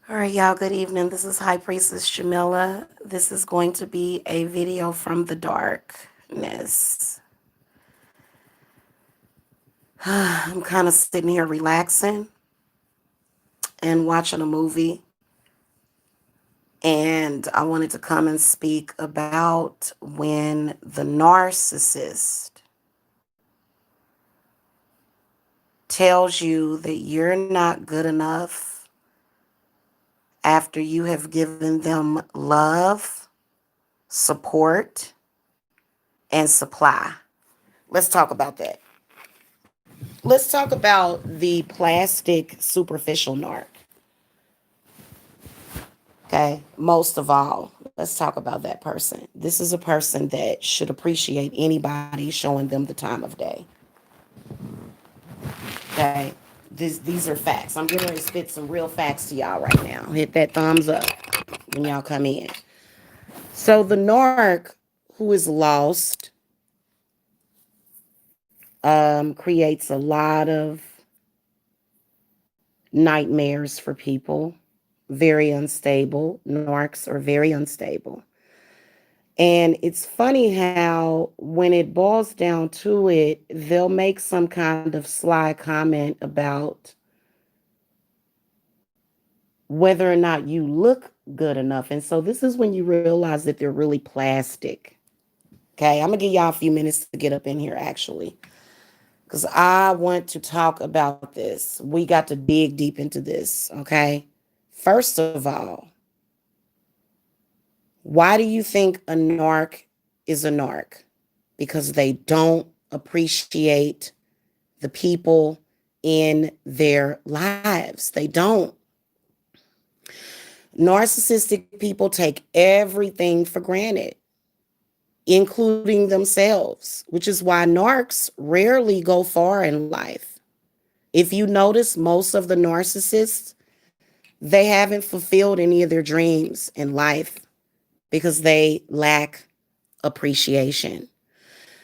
All right, y'all, good evening. This is High Priestess Jamila. This is going to be a video from the darkness. I'm kind of sitting here relaxing and watching a movie, and I wanted to come and speak about when the narcissist tells you that you're not good enough after you have given them love, support, and supply. Let's talk about that. Let's talk about the plastic superficial narc. Okay. Most of all, let's talk about that person. This is a person that should appreciate anybody showing them the time of day. Okay. These are facts. I'm getting ready to spit some real facts to y'all right now. Hit that thumbs up when y'all come in. So the narc who is lost creates a lot of nightmares for people. Very unstable. Narcs are very unstable. And it's funny how, when it boils down to it, they'll make some kind of sly comment about whether or not you look good enough. And so this is when you realize that they're really plastic. Okay, I'm going to give y'all a few minutes to get up in here, actually, because I want to talk about this. We got to dig deep into this. Okay. First of all, why do you think a narc is a narc? Because they don't appreciate the people in their lives. They don't. Narcissistic people take everything for granted, including themselves, which is why narcs rarely go far in life. If you notice, most of the narcissists, they haven't fulfilled any of their dreams in life because they lack appreciation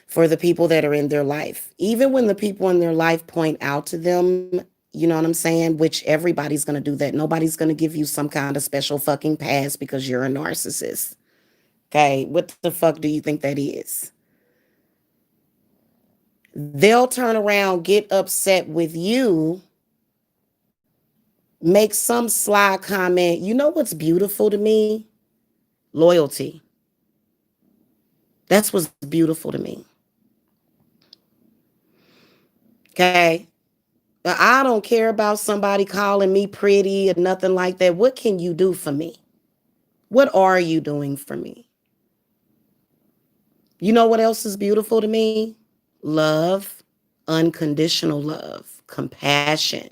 for the people that are in their life. Even when the people in their life point out to them, you know what I'm saying? Which everybody's going to do that. Nobody's going to give you some kind of special fucking pass because you're a narcissist. Okay. What the fuck do you think that is? They'll turn around, get upset with you, make some sly comment. You know what's beautiful to me? Loyalty. That's what's beautiful to me. Okay. I don't care about somebody calling me pretty or nothing like that. What can you do for me? What are you doing for me? You know what else is beautiful to me? Love, unconditional love, compassion.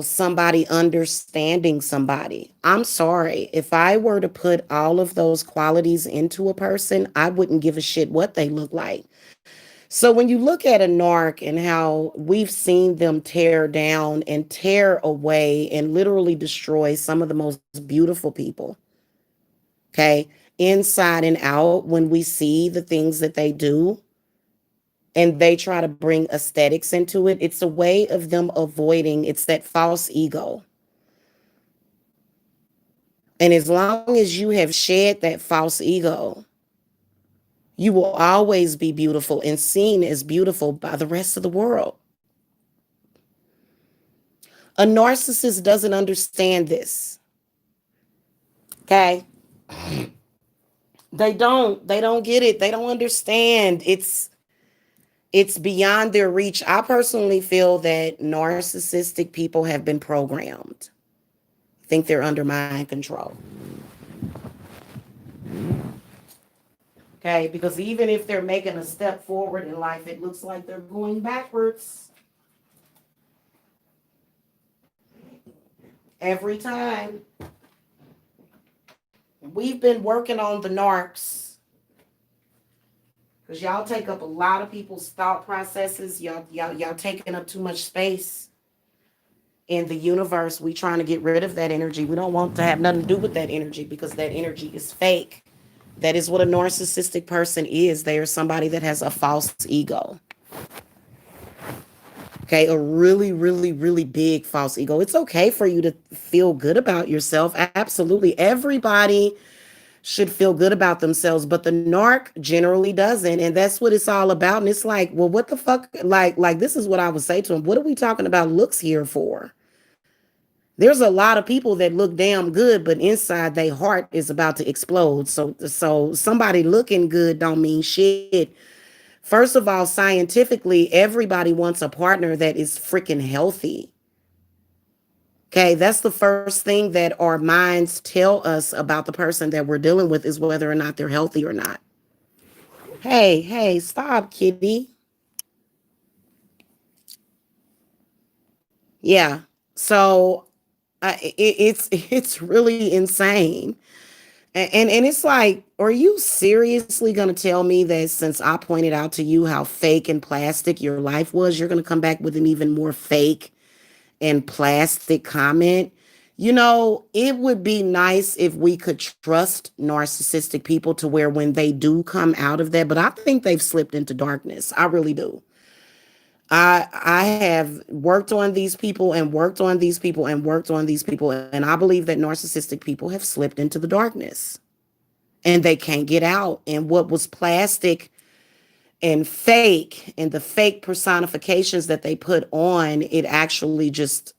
Somebody understanding somebody. I'm sorry. If I were to put all of those qualities into a person, I wouldn't give a shit what they look like. So when you look at a narc and how we've seen them tear down and tear away and literally destroy some of the most beautiful people, okay, inside and out, when we see the things that they do and they try to bring aesthetics into it, it's a way of them avoiding, it's that false ego. And as long as you have shed that false ego, you will always be beautiful and seen as beautiful by the rest of the world. A narcissist doesn't understand this. Okay? They don't get it. They don't understand. It's beyond their reach. I personally feel that narcissistic people have been programmed. I think they're under mind control. Okay? Because even if they're making a step forward in life, it looks like they're going backwards every time. We've been working on the narcs because y'all take up a lot of people's thought processes. Y'all taking up too much space in the universe. We trying to get rid of that energy. We don't want to have nothing to do with that energy because that energy is fake. That is what a narcissistic person is. They are somebody that has a false ego. Okay, a really, really, really big false ego. It's okay for you to feel good about yourself. Absolutely. Everybody should feel good about themselves, but the narc generally doesn't. And that's what it's all about. And it's like, well, what the fuck? Like this is what I would say to him. What are we talking about looks here for? There's a lot of people that look damn good, but inside their heart is about to explode. So somebody looking good don't mean shit. First of all, scientifically, everybody wants a partner that is freaking healthy. Okay, that's the first thing that our minds tell us about the person that we're dealing with is whether or not they're healthy or not. Hey, stop, kitty. Yeah. So it's really insane. And it's like, are you seriously going to tell me that since I pointed out to you how fake and plastic your life was, you're going to come back with an even more fake and plastic comment? You know, it would be nice if we could trust narcissistic people to where when they do come out of that, but I think they've slipped into darkness. I really do. I have worked on these people and worked on these people and worked on these people, and I believe that narcissistic people have slipped into the darkness and they can't get out. And what was plastic and fake and the fake personifications that they put on, it actually just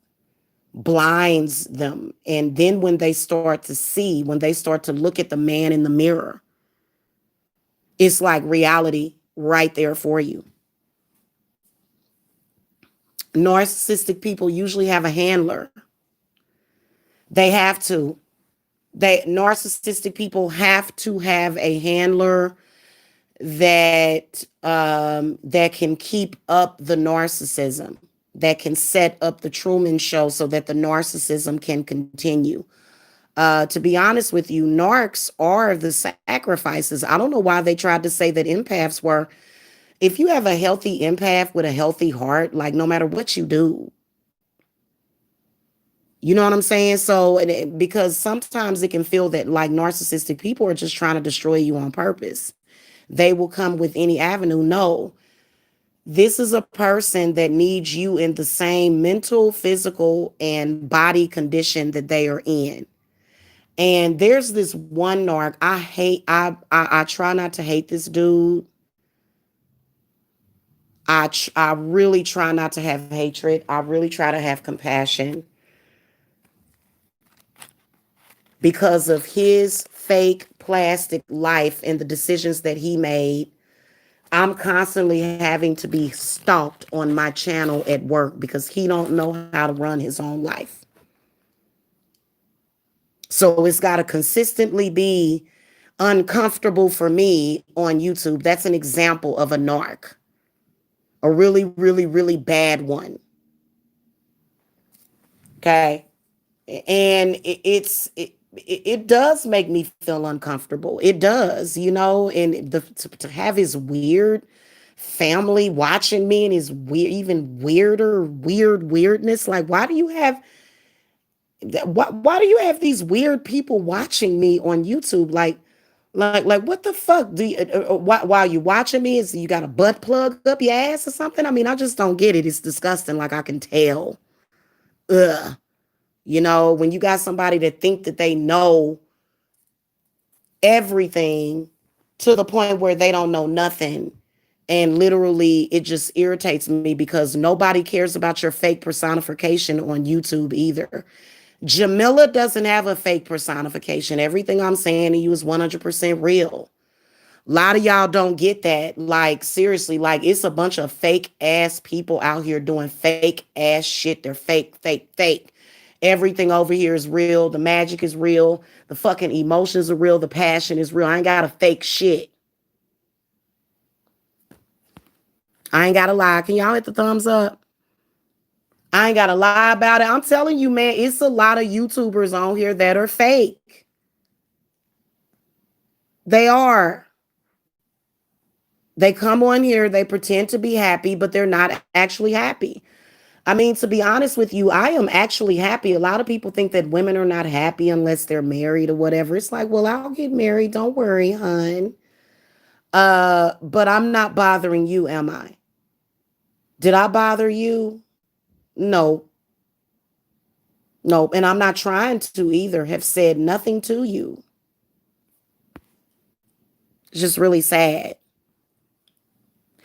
blinds them. And then when they start to see, when they start to look at the man in the mirror, it's like reality right there for you. Narcissistic people usually have a handler. They have to. They narcissistic people have to have a handler that can keep up the narcissism, that can set up the Truman Show so that the narcissism can continue. To be honest with you, narcs are the sacrifices. I don't know why they tried to say that empaths were. If you have a healthy empath with a healthy heart, like no matter what you do, you know what I'm saying? So, because sometimes it can feel that like narcissistic people are just trying to destroy you on purpose. They will come with any avenue. No, this is a person that needs you in the same mental, physical, and body condition that they are in. And there's this one narc I hate. I try not to hate this dude. I really try not to have hatred. I really try to have compassion because of his fake plastic life and the decisions that he made. I'm constantly having to be stalked on my channel at work because he don't know how to run his own life. So it's got to consistently be uncomfortable for me on YouTube. That's an example of a narc, a really, really, really bad one. Okay. And it does make me feel uncomfortable. It does, you know, and to have his weird family watching me and his weird, even weirder, weirdness. Like, why do you have why do you have these weird people watching me on YouTube? Like, what the fuck? Do you, while you watching me, is you got a butt plug up your ass or something? I mean, I just don't get it. It's disgusting. Like, I can tell. Ugh. You know, when you got somebody that think that they know everything to the point where they don't know nothing. And literally, it just irritates me because nobody cares about your fake personification on YouTube either. Jamila doesn't have a fake personification. Everything I'm saying to you is 100% real. A lot of y'all don't get that. Like, seriously, like, it's a bunch of fake ass people out here doing fake ass shit. They're fake, fake, fake. Everything over here is real. The magic is real. The fucking emotions are real. The passion is real. I ain't got to fake shit. I ain't got to lie. Can y'all hit the thumbs up? I ain't got to lie about it. I'm telling you, man, it's a lot of YouTubers on here that are fake. They are. They come on here, they pretend to be happy, but they're not actually happy. I mean, to be honest with you, I am actually happy. A lot of people think that women are not happy unless they're married or whatever. It's like, well, I'll get married. Don't worry, hun. But I'm not bothering you, am I? Did I bother you? No, no, and I'm not trying to either. Have said nothing to you. It's just really sad.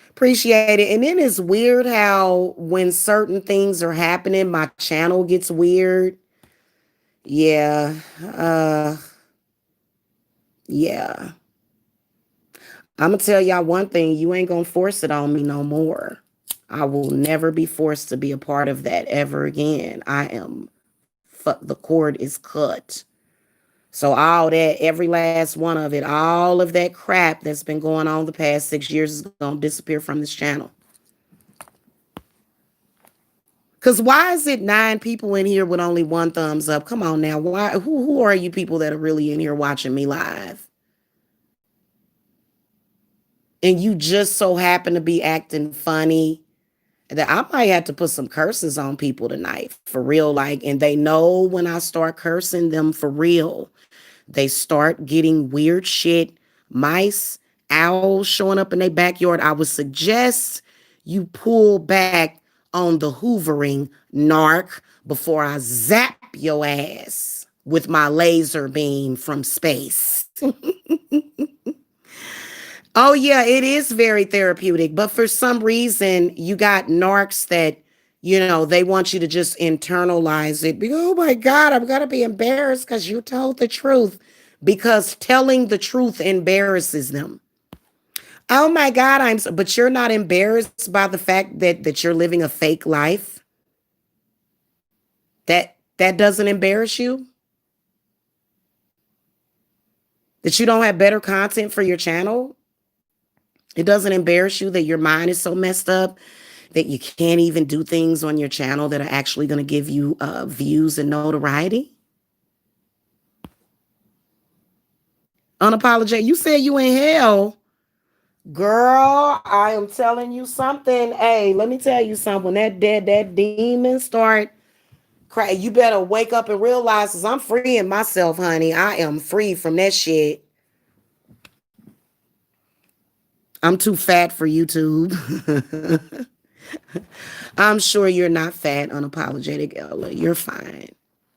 Appreciate it. And then it's weird how when certain things are happening, my channel gets weird. Yeah. Yeah. I'm gonna tell y'all one thing, you ain't gonna force it on me no more. I will never be forced to be a part of that ever again. The cord is cut. So all that, every last one of it, all of that crap that's been going on the past 6 years is gonna disappear from this channel. Cause why is it 9 people in here with only one thumbs up? Come on now. Why who are you people that are really in here watching me live? And you just so happen to be acting funny that I might have to put some curses on people tonight for real. Like, and they know when I start cursing them for real, they start getting weird shit, mice, owls showing up in their backyard. I would suggest you pull back on the hoovering, narc, before I zap your ass with my laser beam from space. Oh, yeah, it is very therapeutic. But for some reason, you got narcs that, they want you to just internalize it. Oh my God, I'm going to be embarrassed because you told the truth. Because telling the truth embarrasses them. Oh my God, but you're not embarrassed by the fact that you're living a fake life? That doesn't embarrass you? That you don't have better content for your channel? It doesn't embarrass you that your mind is so messed up that you can't even do things on your channel that are actually going to give you views and notoriety? Unapologetic. You said you in hell. Girl, I am telling you something. Hey, let me tell you something. That demon start crying. You better wake up and realize, cause I'm freeing myself, honey. I am free from that shit. I'm too fat for YouTube. I'm sure you're not fat, unapologetic Ella. You're fine.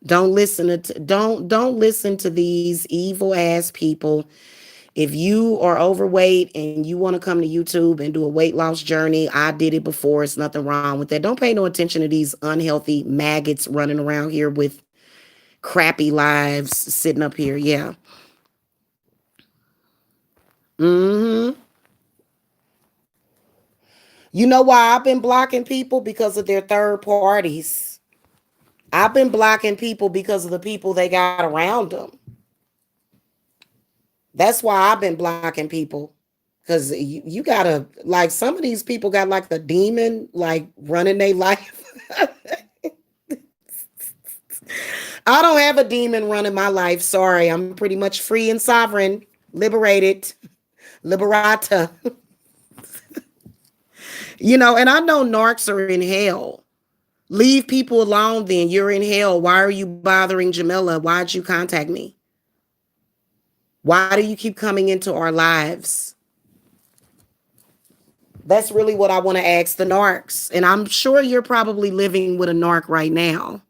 Don't listen to these evil ass people. If you are overweight and you want to come to YouTube and do a weight loss journey, I did it before. It's nothing wrong with that. Don't pay no attention to these unhealthy maggots running around here with crappy lives sitting up here. Yeah. Mm-hmm. You know why I've been blocking people? Because of their third parties. I've been blocking people because of the people they got around them. That's why I've been blocking people. Because you gotta, like, some of these people got like a demon, like, running their life. I don't have a demon running my life. Sorry. I'm pretty much free and sovereign, liberated, liberata. And I know narcs are in hell. Leave people alone then. You're in hell. Why are you bothering Jamila? Why'd you contact me? Why do you keep coming into our lives? That's really what I want to ask the narcs. And I'm sure you're probably living with a narc right now.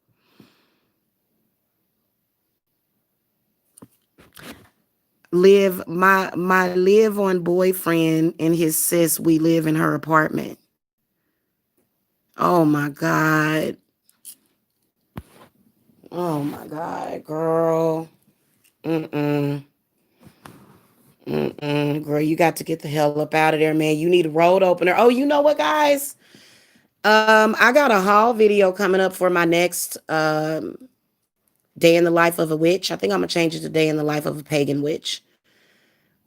My live on boyfriend and his sis, we live in her apartment. Oh my God. Oh my God, girl. Mm-mm. Mm-mm. Girl, you got to get the hell up out of there, man. You need a road opener. Oh, you know what, guys? I got a haul video coming up for my next day in the life of a witch. I think I'm gonna change it to day in the life of a pagan witch.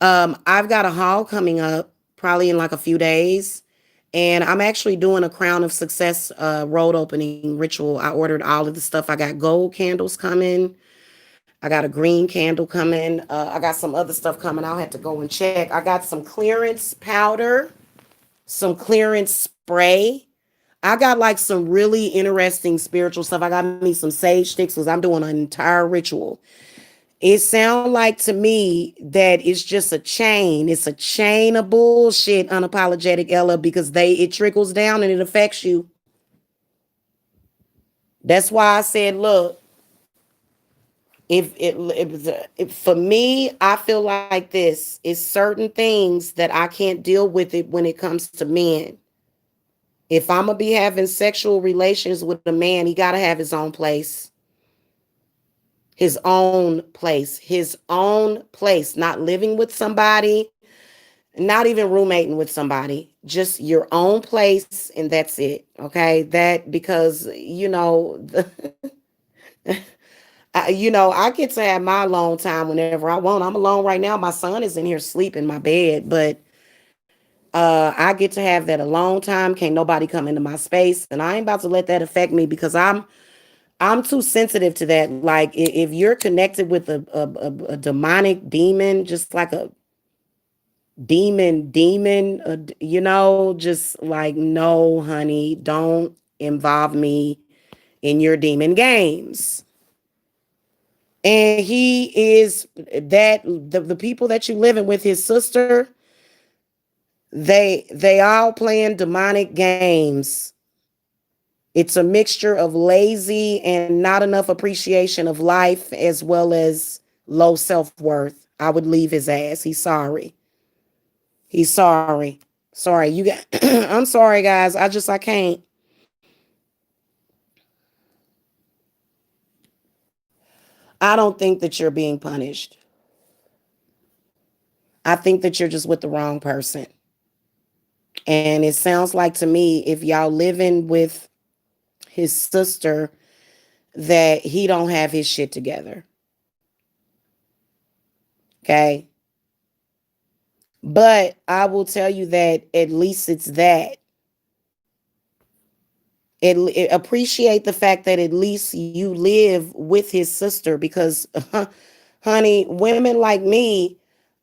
I've got a haul coming up probably in like a few days. And I'm actually doing a Crown of Success road opening ritual. I ordered all of the stuff. I got gold candles coming. I got a green candle coming. I got some other stuff coming. I'll have to go and check. I got some clearance powder, some clearance spray. I got like some really interesting spiritual stuff. I got me some sage sticks because I'm doing an entire ritual. It sounds like to me that it's just a chain. It's a chain of bullshit, unapologetic Ella, because it trickles down and it affects you. That's why I said, look, if for me, I feel like this is certain things that I can't deal with it when it comes to men. If I'm gonna be having sexual relations with a man, he gotta have his own place. His own place, not living with somebody, not even roommating with somebody, just your own place, and that's it. Okay, that because I get to have my alone time whenever I want. I'm alone right now. My son is in here sleeping in my bed, but I get to have that alone time. Can't nobody come into my space, and I ain't about to let that affect me because I'm too sensitive to that. Like if you're connected with a demonic demon, just like a demon, just like, no, honey, don't involve me in your demon games. And he is that the people that you living with, his sister, they all playing demonic games. It's a mixture of lazy and not enough appreciation of life, as well as low self-worth. I would leave his ass. He's sorry. He's sorry. Sorry. You got I'm sorry, guys. I can't. I don't think that you're being punished. I think that you're just with the wrong person. And it sounds like to me, if y'all living with his sister, that he don't have his shit together. Okay. But I will tell you that at least it's that. Appreciate the fact that at least you live with his sister because, honey, women like me,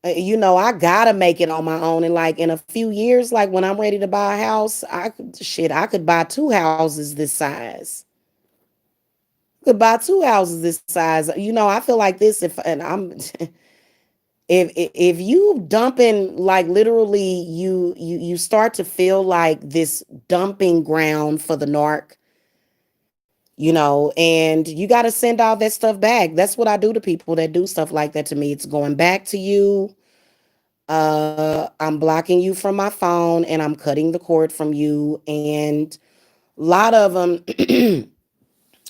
I gotta make it on my own. And like in a few years, like when I'm ready to buy a house, I could buy two houses this size. Could buy two houses this size. I feel like this if and I'm if you dumping, like literally you start to feel like this dumping ground for the narc, and you got to send all that stuff back. That's what I do to people that do stuff like that to me. It's going back to you. I'm blocking you from my phone and I'm cutting the cord from you. And a lot of them,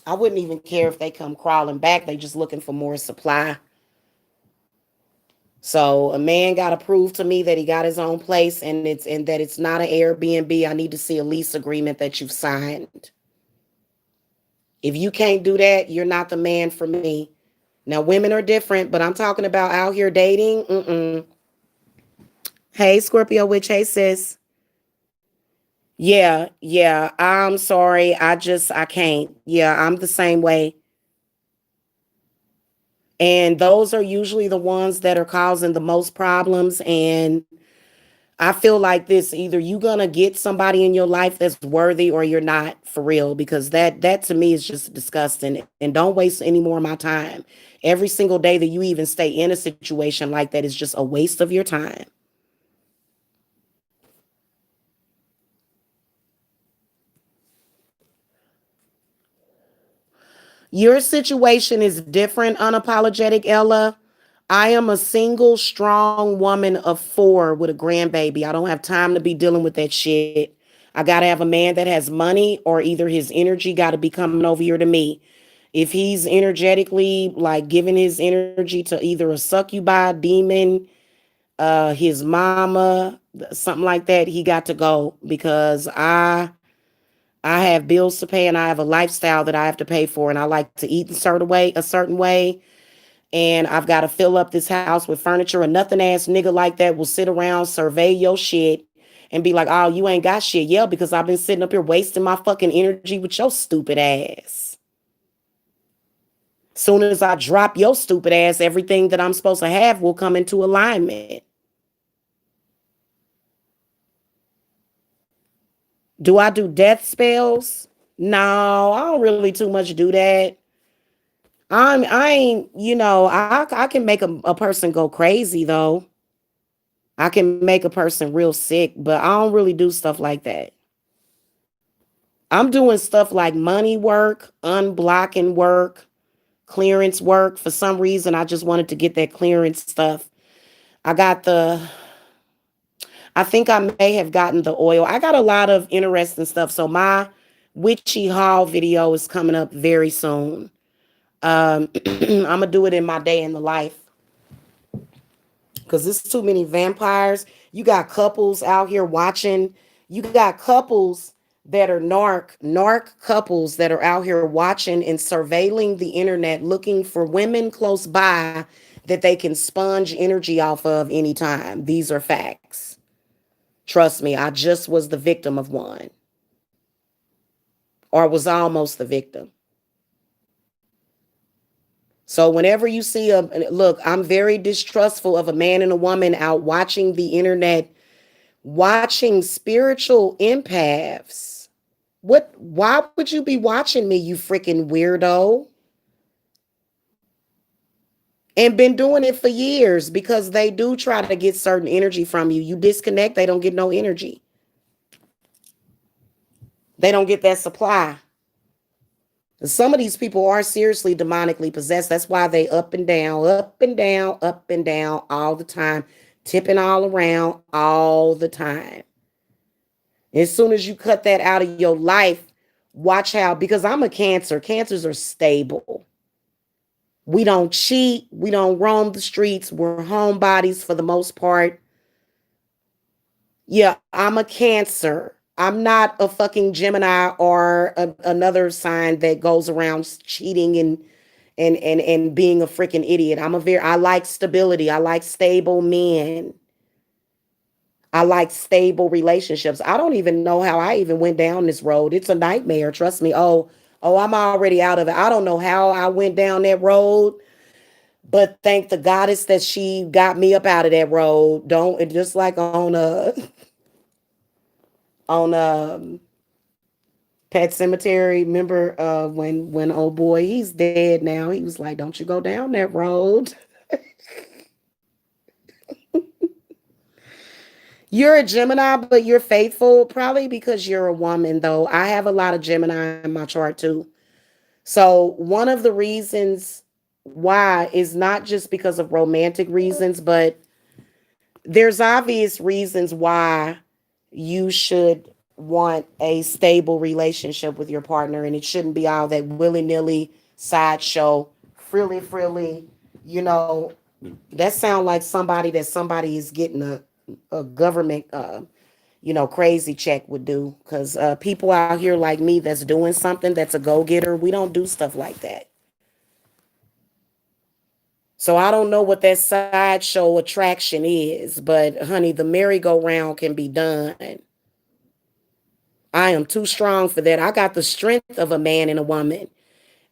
I wouldn't even care if they come crawling back. They just looking for more supply. So a man got to prove to me that he got his own place, and that it's not an Airbnb. I need to see a lease agreement that you've signed. If you can't do that, you're not the man for me. Now women are different, but I'm talking about out here dating. Mm-mm. Hey, Scorpio witch. Hey, sis. Yeah, yeah. I'm sorry. I can't. Yeah, I'm the same way. And those are usually the ones that are causing the most problems. And I feel like this: either you gonna get somebody in your life that's worthy, or you're not, for real, because that to me is just disgusting. And don't waste any more of my time. Every single day that you even stay in a situation like that is just a waste of your time. Your situation is different, unapologetic Ella. I am a single, strong woman of four with a grandbaby. I don't have time to be dealing with that shit. I got to have a man that has money, or either his energy got to be coming over here to me. If he's energetically like giving his energy to either a succubi demon, his mama, something like that, he got to go because I have bills to pay and I have a lifestyle that I have to pay for, and I like to eat a certain way, and I've got to fill up this house with furniture. And nothing ass nigga like that will sit around, survey your shit, and be like, "Oh, you ain't got shit." Yeah, because I've been sitting up here wasting my fucking energy with your stupid ass. Soon as I drop your stupid ass, everything that I'm supposed to have will come into alignment. Do I do death spells? No, I don't really too much do that. I ain't, I can make a person go crazy though. I can make a person real sick, but I don't really do stuff like that. I'm doing stuff like money work, unblocking work, clearance work. For some reason, I just wanted to get that clearance stuff. I got the, I think I may have gotten the oil. I got a lot of interesting stuff. So my witchy haul video is coming up very soon. I'm gonna do it in my day in the life because there's too many vampires. You got couples out here watching. You got couples that are narc couples that are out here watching and surveilling the internet, looking for women close by that they can sponge energy off of anytime. These are facts. Trust me, I just was the victim of one, or was almost the victim. So whenever you see a look, I'm very distrustful of a man and a woman out watching the internet, watching spiritual empaths. Why would you be watching me, you freaking weirdo? And been doing it for years because they do try to get certain energy from you. You disconnect, they don't get no energy. They don't get that supply. Some of these people are seriously demonically possessed. That's why they up and down, up and down, up and down all the time, tipping all around all the time. As soon as you cut that out of your life, watch how, because I'm a Cancer. Cancers are stable. We don't cheat. We don't roam the streets. We're homebodies for the most part. Yeah, I'm a Cancer. I'm not a fucking Gemini or another sign that goes around cheating and being a freaking idiot. I like stability. I like stable men. I like stable relationships. I don't even know how I even went down this road. It's a nightmare. Trust me. Oh, I'm already out of it. I don't know how I went down that road, but thank the goddess that she got me up out of that road. Don't it just like on on Pet Cemetery. Remember when old boy, he's dead now. He was like, "Don't you go down that road." You're a Gemini, but you're faithful, probably because you're a woman, though. I have a lot of Gemini in my chart too. So, one of the reasons why is not just because of romantic reasons, but there's obvious reasons why you should want a stable relationship with your partner, and it shouldn't be all that willy-nilly sideshow, frilly, you know. That sound like somebody is getting a government crazy check would do, because people out here like me that's doing something, that's a go-getter, we don't do stuff like that. So I don't know what that sideshow attraction is, but honey, the merry-go-round can be done. I am too strong for that. I got the strength of a man and a woman.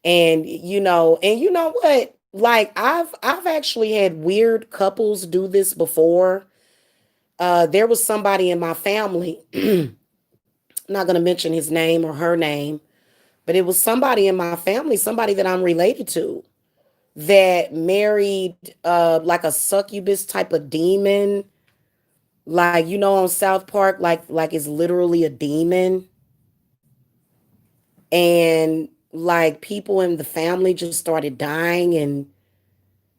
And you know what? Like I've actually had weird couples do this before. There was somebody in my family, I'm not gonna mention his name or her name, but it was somebody in my family, somebody that I'm related to, that married like a succubus type of demon. Like, on South Park, like it's literally a demon. And like people in the family just started dying, and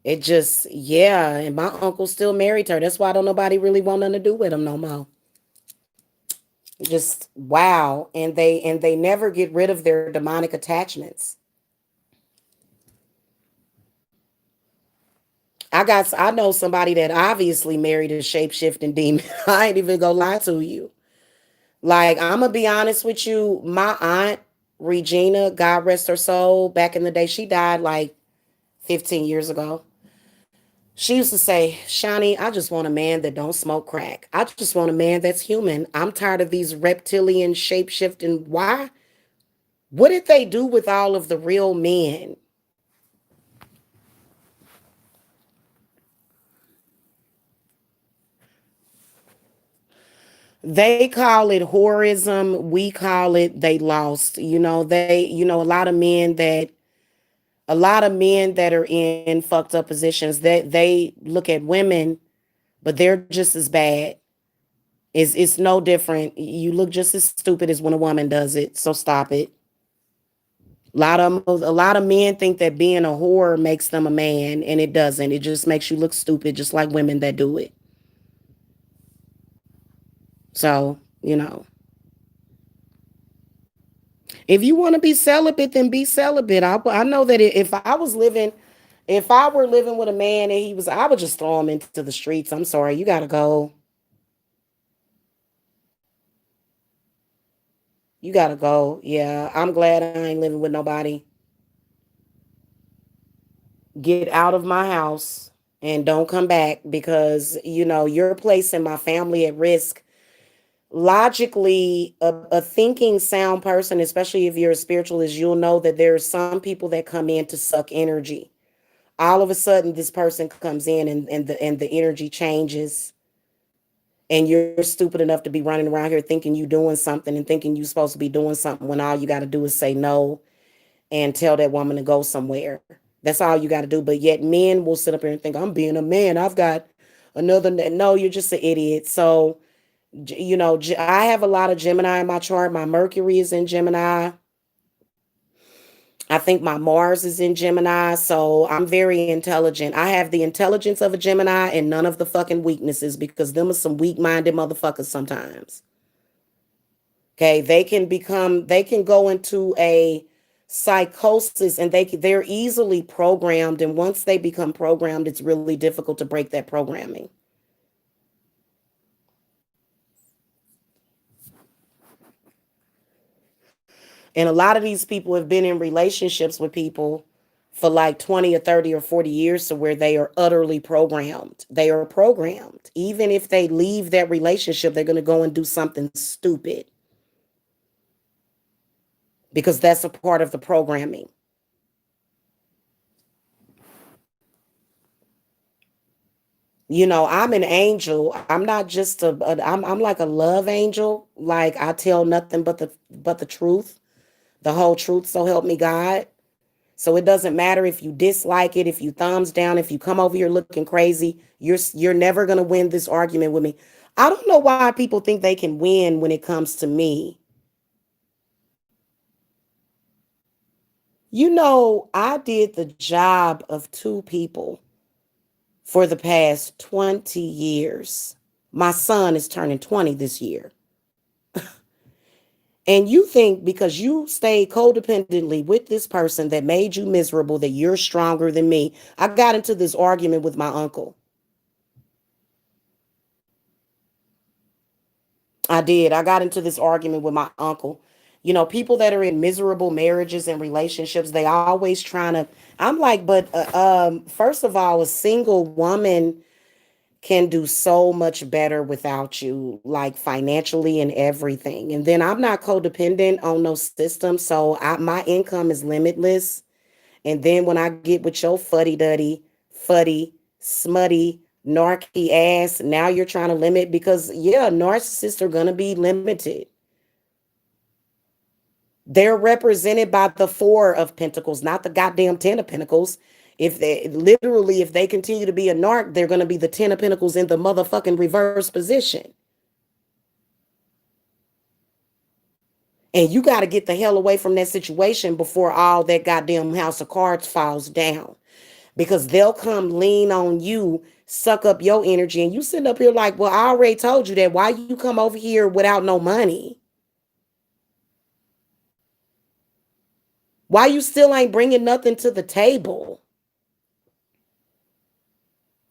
it just, yeah. And my uncle still married her. That's why don't nobody really want nothing to do with him no more. Just wow. And they never get rid of their demonic attachments. I know somebody that obviously married a shape shifting demon. I ain't even gonna lie to you. Like, I'm gonna be honest with you. My aunt Regina, God rest her soul, back in the day, she died like 15 years ago. She used to say, Shawnee, I just want a man that don't smoke crack. I just want a man that's human. I'm tired of these reptilian shape shifting. Why? What did they do with all of the real men? They call it whorism. We call it they lost. A lot of men that are in fucked up positions, that they look at women, but they're just as bad. It's no different. You look just as stupid as when a woman does it. So stop it. A lot of men think that being a whore makes them a man, and it doesn't. It just makes you look stupid, just like women that do it. So, if you want to be celibate, then be celibate. I know that if I were living with a man and I would just throw him into the streets. I'm sorry, you gotta go. You gotta go. Yeah, I'm glad I ain't living with nobody. Get out of my house and don't come back because you're placing my family at risk. Logically, a thinking sound person, especially if you're a spiritualist, you'll know that there are some people that come in to suck energy. All of a sudden this person comes in, and the energy changes, and you're stupid enough to be running around here thinking you doing something and thinking you're supposed to be doing something when all you got to do is say no and tell that woman to go somewhere. That's all you got to do. But yet men will sit up here and think, I'm being a man, I've got no, you're just an idiot. So I have a lot of Gemini in my chart. My Mercury is in Gemini. I think my Mars is in Gemini, so I'm very intelligent. I have the intelligence of a Gemini and none of the fucking weaknesses, because them are some weak-minded motherfuckers sometimes. Okay, they can go into a psychosis, and they're easily programmed, and once they become programmed, it's really difficult to break that programming. And a lot of these people have been in relationships with people for like 20 or 30 or 40 years, to where they are utterly programmed. They are programmed. Even if they leave that relationship, they're going to go and do something stupid, because that's a part of the programming. I'm an angel. I'm not just I'm like a love angel. Like, I tell nothing but the truth, the whole truth, so help me God. So it doesn't matter if you dislike it, if you thumbs down, if you come over here looking crazy, you're never going to win this argument with me. I don't know why people think they can win when it comes to me. I did the job of two people for the past 20 years. My son is turning 20 this year. And you think because you stayed codependently with this person that made you miserable, that you're stronger than me. I got into this argument with my uncle. I did. I got into this argument with my uncle. People that are in miserable marriages and relationships, they always trying to. I'm like, but first of all, a single woman can do so much better without you, like financially and everything. And then I'm not codependent on no system, so my income is limitless. And then when I get with your fuddy duddy, fuddy, smutty, narky ass, now you're trying to limit, because yeah, narcissists are gonna be limited. They're represented by the Four of Pentacles, not the goddamn Ten of Pentacles. If they continue to be a narc, they're gonna be the Ten of Pentacles in the motherfucking reverse position. And you got to get the hell away from that situation before all that goddamn house of cards falls down, because they'll come lean on you, suck up your energy, and you sitting up here like, well, I already told you that. Why you come over here without no money? Why you still ain't bringing nothing to the table?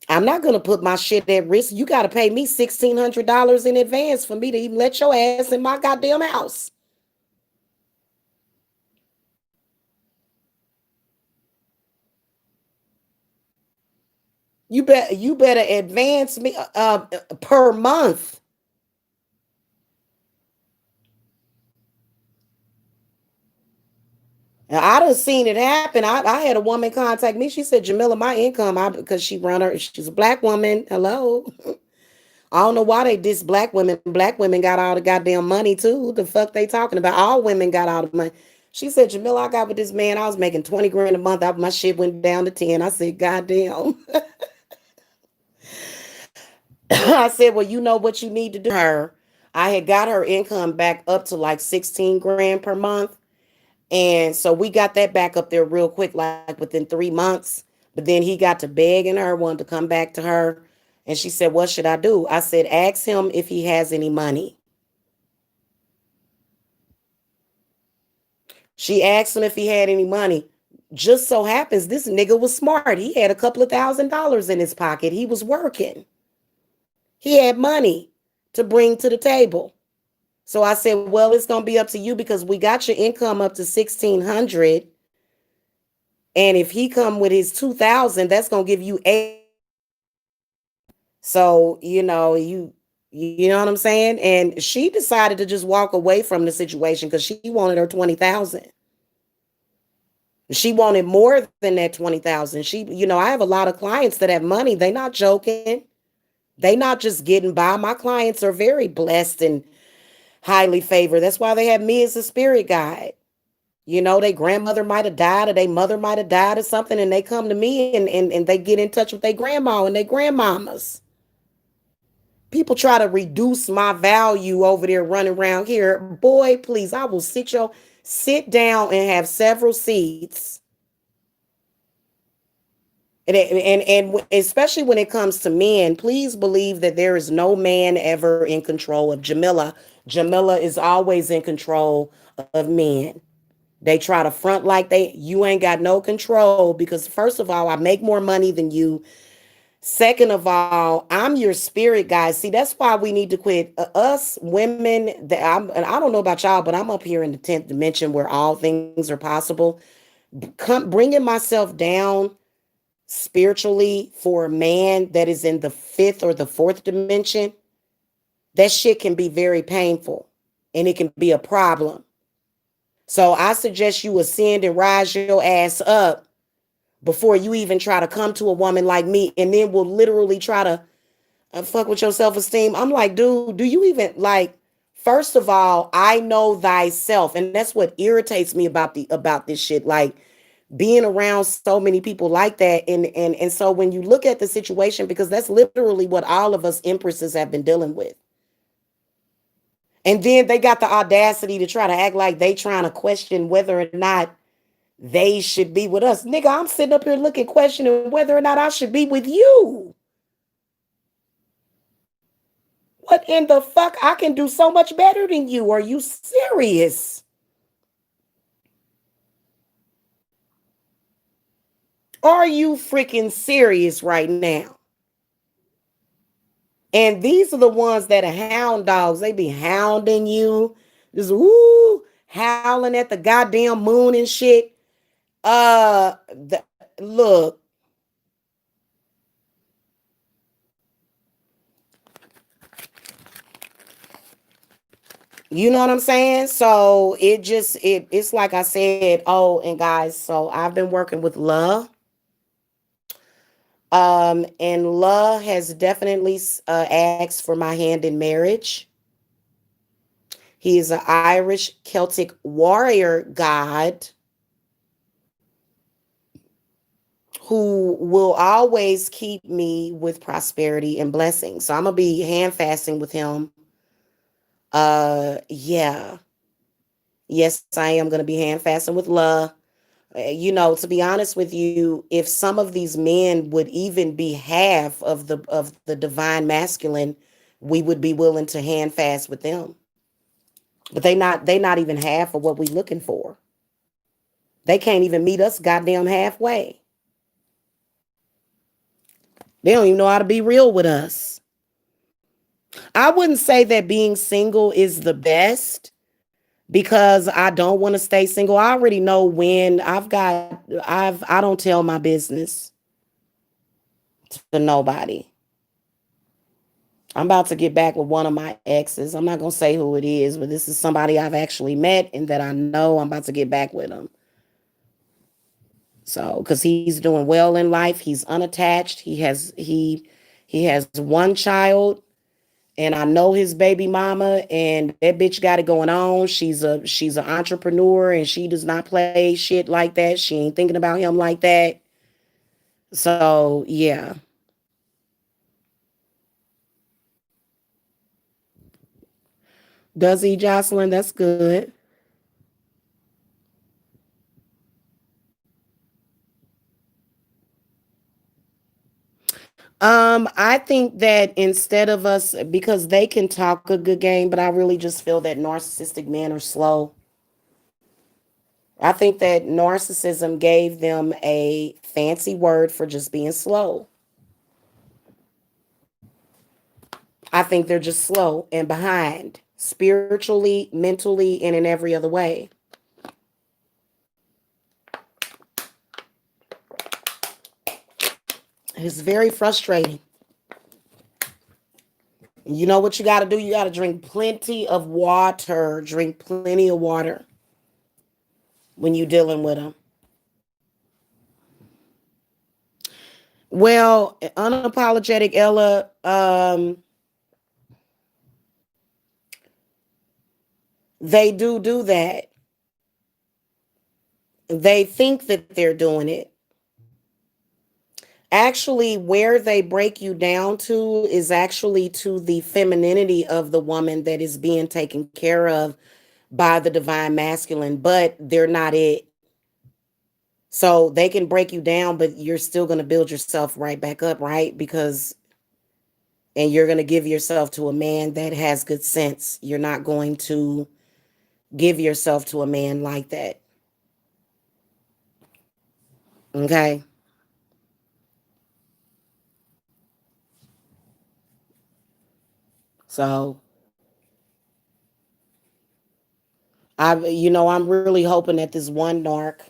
I'm not going to put my shit at risk. You got to pay me $1,600 in advance for me to even let your ass in my goddamn house. You better advance me per month. Now, I done seen it happen. I had a woman contact me. She said, Jamila, my income, because she's a black woman. Hello. I don't know why they diss black women. Black women got all the goddamn money too. Who the fuck they talking about? All women got all the money. She said, Jamila, I got with this man. I was making 20 grand a month. My shit went down to 10. I said, goddamn. I said, well, you know what you need to do her. I had got her income back up to like 16 grand per month. And so we got that back up there real quick, like within 3 months. But then he got to begging her, wanted to come back to her. And she said, what should I do? I said, ask him if he has any money. She asked him if he had any money. Just so happens this nigga was smart. He had a couple of $1,000s in his pocket. He was working. He had money to bring to the table. So I said, well, it's going to be up to you because we got your income up to 1,600. And if he come with his 2,000, that's going to give you 8. So, you know what I'm saying? And she decided to just walk away from the situation because she wanted her 20,000. She wanted more than that 20,000. I have a lot of clients that have money. They not joking. They not just getting by. My clients are very blessed and highly favored. That's why they have me as a spirit guide. Their grandmother might have died or their mother might have died or something, and they come to me and they get in touch with their grandma and their grandmamas. People try to reduce my value over there running around here. Boy, please, I will sit down and have several seats. And especially when it comes to men, please believe that there is no man ever in control of Jamila. Jamila is always in control of men. They try to front like you ain't got no control because first of all, I make more money than you. Second of all, I'm your spirit guide. See, that's why we need to quit. Us women, and I don't know about y'all, but I'm up here in the 10th dimension where all things are possible. Bringing myself down spiritually for a man that is in the 5th or the 4th dimension, that shit can be very painful and it can be a problem. So I suggest you ascend and rise your ass up before you even try to come to a woman like me, and then will literally try to fuck with your self-esteem. I'm like, dude, do you even like, first of all, I know thyself. And that's what irritates me about this shit. Like being around so many people like that. And so when you look at the situation, because that's literally what all of us empresses have been dealing with. And then they got the audacity to try to act like they trying to question whether or not they should be with us. Nigga, I'm sitting up here looking, questioning whether or not I should be with you. What in the fuck? I can do so much better than you. Are you serious? Are you freaking serious right now? And these are the ones that are hound dogs. They be hounding you. Just howling at the goddamn moon and shit. Look. You know what I'm saying? So it's like I said. Oh, and guys, so I've been working with love. And La has definitely asked for my hand in marriage. He is an Irish Celtic warrior god who will always keep me with prosperity and blessings. So I'm gonna be hand fasting with him. Yeah. Yes, I am gonna be hand fasting with La. To be honest with you, if some of these men would even be half of the divine masculine, we would be willing to hand fast with them. But they not even half of what we looking for. They can't even meet us goddamn halfway. They don't even know how to be real with us. I wouldn't say that being single is the best because I don't want to stay single. I already know when I don't tell my business to nobody. I'm about to get back with one of my exes. I'm not going to say who it is, but this is somebody I've actually met and that I know. I'm about to get back with him. So, because he's doing well in life, he's unattached. He has one child, and I know his baby mama, and that bitch got it going on. She's an entrepreneur, and she does not play shit like that. She ain't thinking about him like that. So yeah. Does he, Jocelyn? That's good. I think that instead of us, because they can talk a good game, but I really just feel that narcissistic men are slow. I think that narcissism gave them a fancy word for just being slow. I think they're just slow and behind spiritually, mentally, and in every other way. It's very frustrating. You know what you got to do? You got to drink plenty of water. Drink plenty of water when you're dealing with them. Well, unapologetic Ella, they do that. They think that they're doing it. Actually, where they break you down to is actually to the femininity of the woman that is being taken care of by the divine masculine, but they're not it. So they can break you down, but you're still going to build yourself right back up, right? Because, and you're going to give yourself to a man that has good sense. You're not going to give yourself to a man like that. Okay. So I'm really hoping that this one narc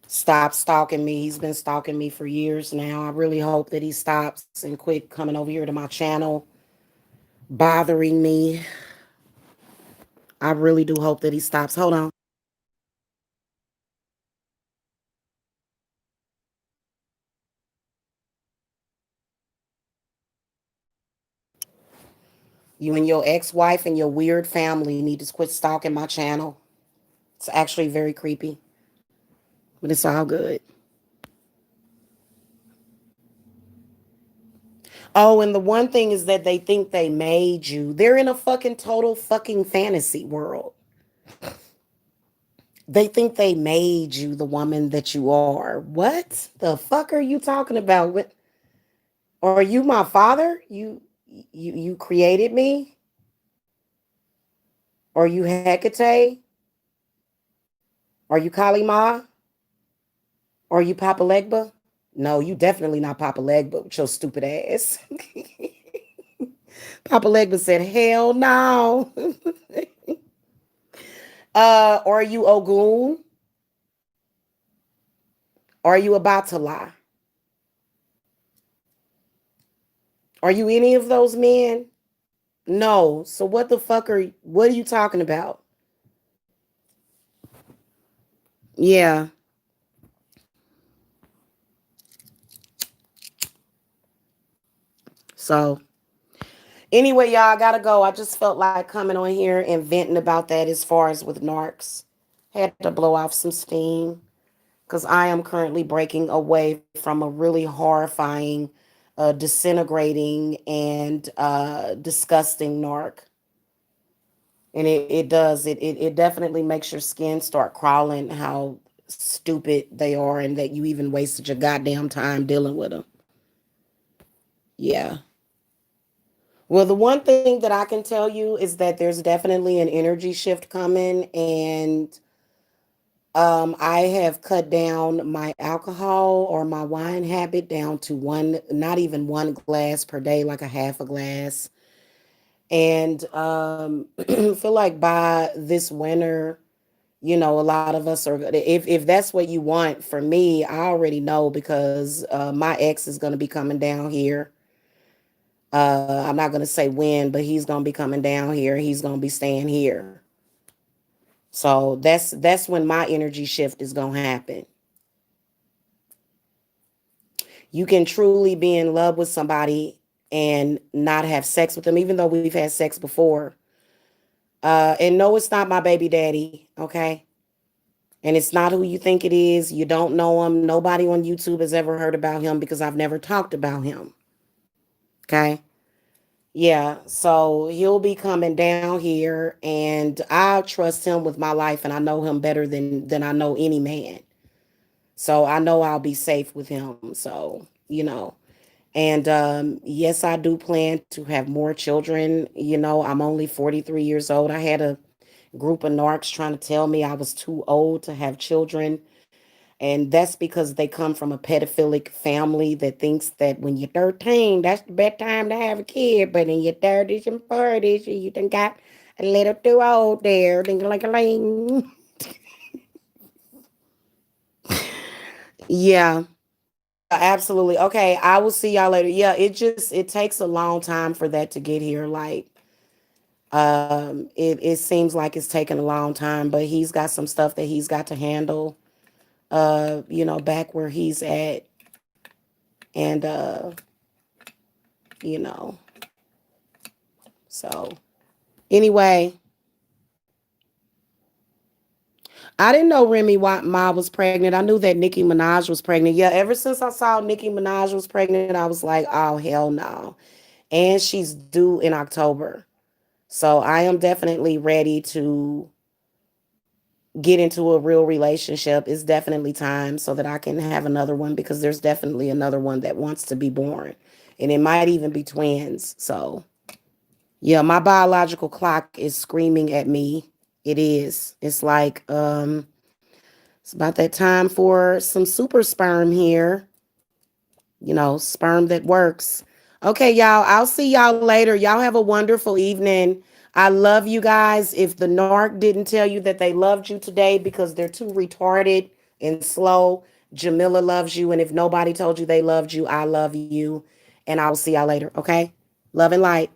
stops stalking me. He's been stalking me for years now. I really hope that he stops and quit coming over here to my channel, bothering me. I really do hope that he stops. Hold on. You and your ex-wife and your weird family need to quit stalking my channel. It's actually very creepy, but it's all good. Oh, and the one thing is that they think they made you. They're in a fucking total fucking fantasy world. They think they made you the woman that you are. What the fuck are you talking about? What, are you my father? You created me? Are you Hecate? Are you Kalima? Are you Papa Legba? No, you definitely not Papa Legba with your stupid ass. Papa Legba said, hell no. Are you Ogun? Are you about to lie? Are you any of those men? No. So what are you talking about? Yeah. So anyway, y'all, I gotta go. I just felt like coming on here and venting about that as far as with narcs. Had to blow off some steam because I am currently breaking away from a really horrifying, disintegrating, and disgusting narc. And it definitely makes your skin start crawling how stupid they are and that you even wasted your goddamn time dealing with them. Yeah. Well, the one thing that I can tell you is that there's definitely an energy shift coming, and I have cut down my alcohol or my wine habit down to one, not even one glass per day, like a half a glass. And feel like by this winter, a lot of us are, if that's what you want. For me, I already know because my ex is going to be coming down here. I'm not going to say when, but he's going to be coming down here. He's going to be staying here. So that's when my energy shift is going to happen. You can truly be in love with somebody and not have sex with them, even though we've had sex before. And no, it's not my baby daddy, okay? And it's not who you think it is. You don't know him. Nobody on YouTube has ever heard about him because I've never talked about him. Okay. Yeah, so he'll be coming down here, and I trust him with my life, and I know him better than I know any man. So I know I'll be safe with him. So, and yes, I do plan to have more children. I'm only 43 years old. I had a group of narcs trying to tell me I was too old to have children. And that's because they come from a pedophilic family that thinks that when you're 13, that's the best time to have a kid. But in your 30s and 40s, you done got a little too old there. Ding like a ling. Yeah. Yeah, absolutely. Okay, I will see y'all later. Yeah, it takes a long time for that to get here. Like, it seems like it's taking a long time, but he's got some stuff that he's got to handle. Back where he's at, and you know, so anyway, I didn't know Ma was pregnant. I knew that Nicki Minaj was pregnant. Yeah, ever since I saw Nicki Minaj was pregnant, I was like, oh hell no. And she's due in October. So I am definitely ready to get into a real relationship. It's definitely time so that I can have another one because there's definitely another one that wants to be born. And it might even be twins. So, yeah, my biological clock is screaming at me. It is. It's like it's about that time for some super sperm here. Sperm that works. Okay, y'all. I'll see y'all later. Y'all have a wonderful evening. I love you guys. If the narc didn't tell you that they loved you today because they're too retarded and slow, Jamila loves you. And if nobody told you they loved you, I love you. And I will see y'all later. Okay? Love and light.